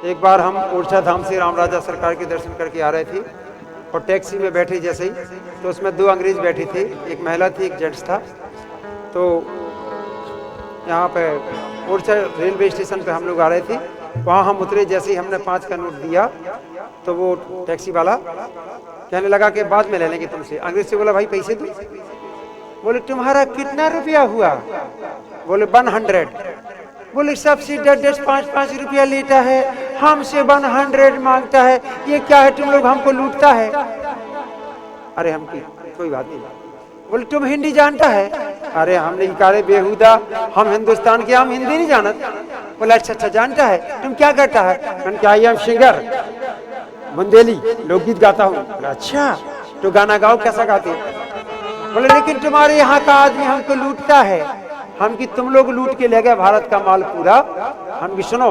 एक बार हम ओरछा धाम से राम राजा सरकार के दर्शन करके आ रहे थे और टैक्सी में बैठे जैसे ही तो उसमें दो अंग्रेज बैठी थे, एक महिला थी, एक जेंट्स था। तो यहाँ पे ओरछा रेलवे स्टेशन पे हम लोग आ रहे थे, वहाँ हम उतरे, जैसे ही हमने 5 का नोट दिया तो वो टैक्सी वाला कहने लगा कि बाद में ले लेंगे तुमसे। अंग्रेज से बोला भाई पैसे दो। बोले तुम्हारा कितना रुपया हुआ? बोले 100। बोले सबसे 10-10 5-5 रुपया लेता है, हमसे 100 मांगता है, ये क्या है? तुम लोग हमको लूटता है। अरे हम की कोई बात नहीं। बोले तुम हिंदी जानता है? अरे हमने कहा बेहुदा, हम हिंदुस्तान के, हम हिंदी नहीं जानत। बोला अच्छा जानता है, तुम क्या करता है? मैंने कहा आई एम सिंगर, बुंदेली लोकगीत गाता हूँ। अच्छा तो गाना गाओ, कैसा गाते? बोले लेकिन तुम्हारे यहाँ का आदमी हमको लूटता है। हम की तुम लोग लूट के ले गए भारत का माल पूरा। हम की सुनो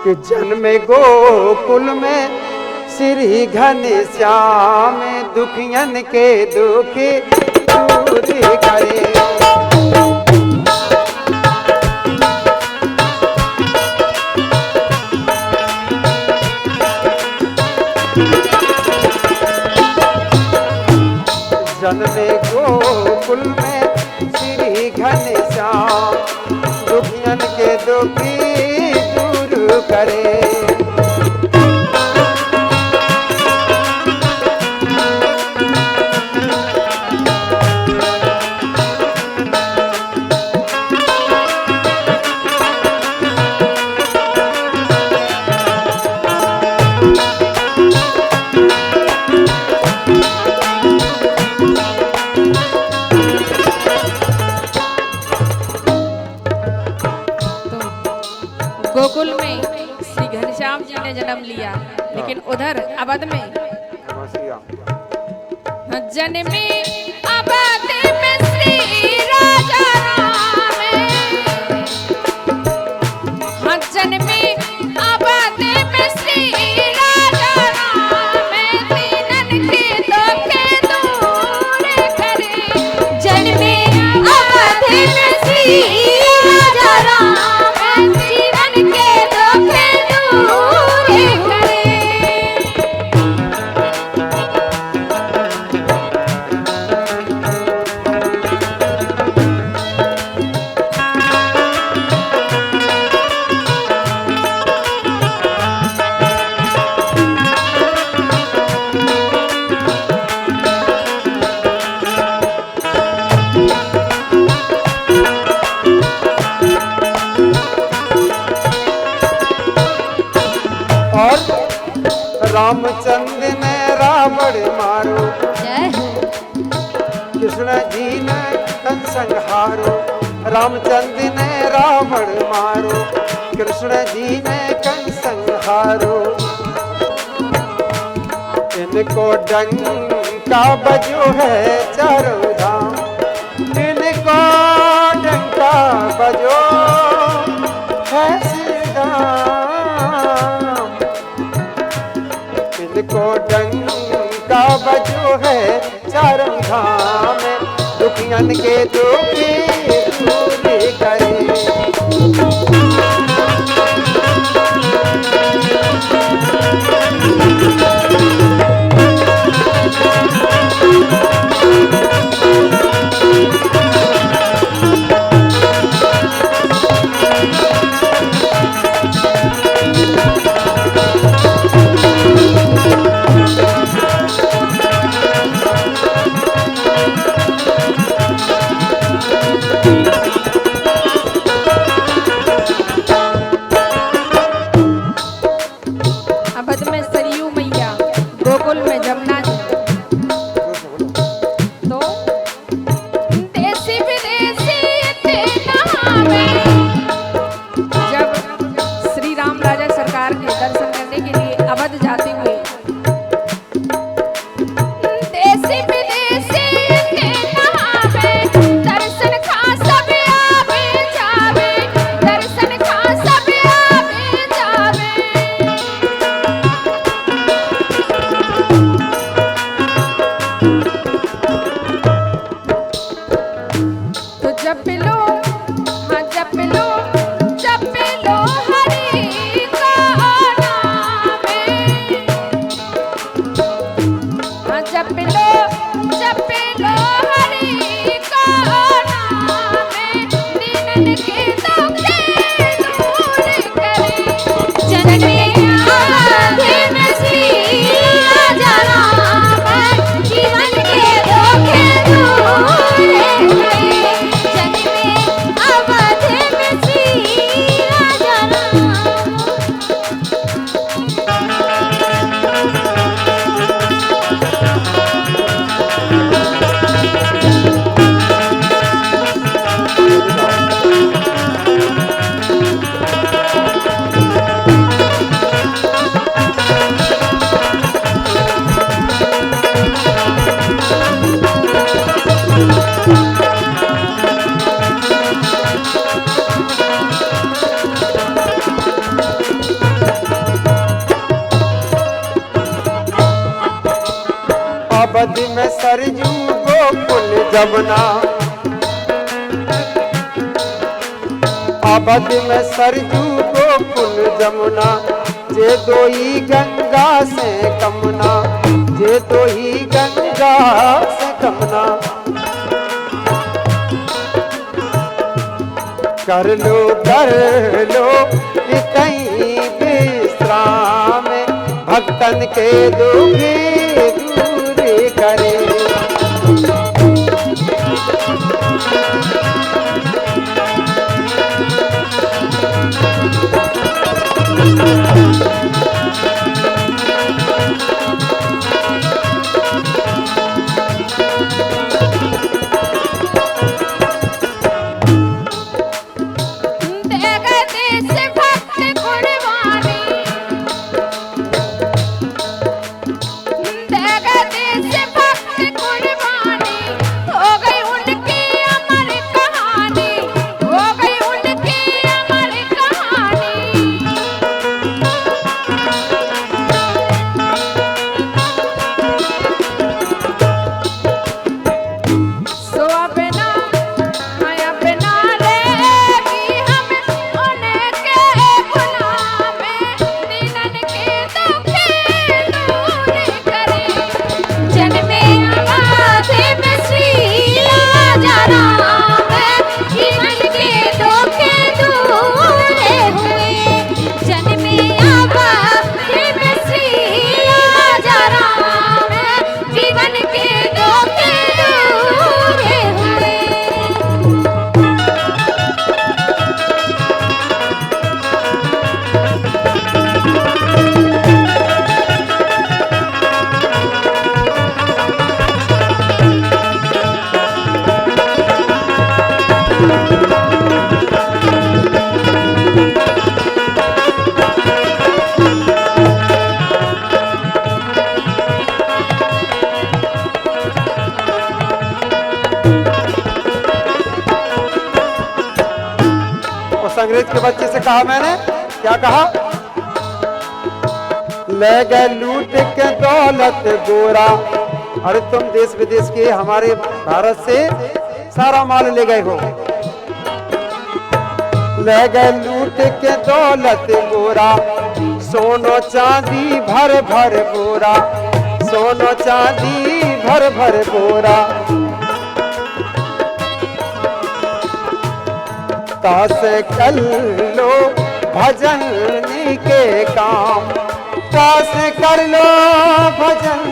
कि जन्मे गोकुल में श्री घनश्याम, दुखियन के दुख दूर करे। जन्मे गोकुल में श्री घनश्याम, दुखियन के दुख दूर करे। गोकुल में श्री घनश्याम जी ने जन्म लिया, लेकिन उधर अवध में जन्मे अवध में श्री राजा राम, जन्मे अवध में श्री राजा राम, दीनन के दुख दूर करे। जन्मे अवध में श्री राजा राम, रामचंद्र ने रावण मारो, कृष्ण जी ने कंस संहारो। रामचंद्र ने रावण मारो, कृष्ण जी ने कंस संहारो। इनको डंका बजो है चारों धाम, इनको डंका बजो है श्रीराम। इनको डंका बजो है चारों धाम, दुखियन के दुख दूर करे। सरजू गोकुल जमुना, अवध में सरजू गोकुल जमुना, जे दो ही गंगा से कमना, जे दो ही गंगा से कमना। कर लो कहीं विश्राम, भक्तन के दुख दूर करे। अंग्रेज के बच्चे से कहा मैंने, क्या कहा? ले गए लूट के दौलत गोरा। अरे तुम देश विदेश के हमारे भारत से सारा माल ले गए हो। ले गए लूट के दौलत गोरा, सोनो चांदी भर भर बोरा, सोनो चांदी भर भर बोरा। तास कर लो भजन के काम, तास कर लो भजन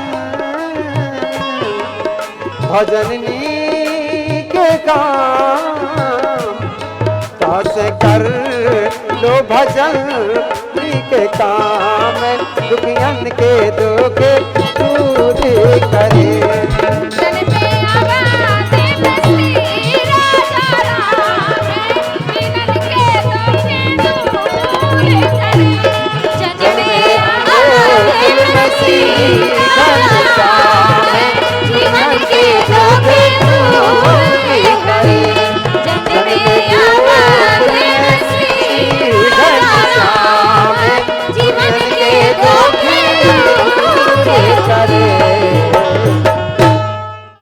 भजननी के काम, तास कर लो भजन के काम, दुखियन के दुख दूर करे।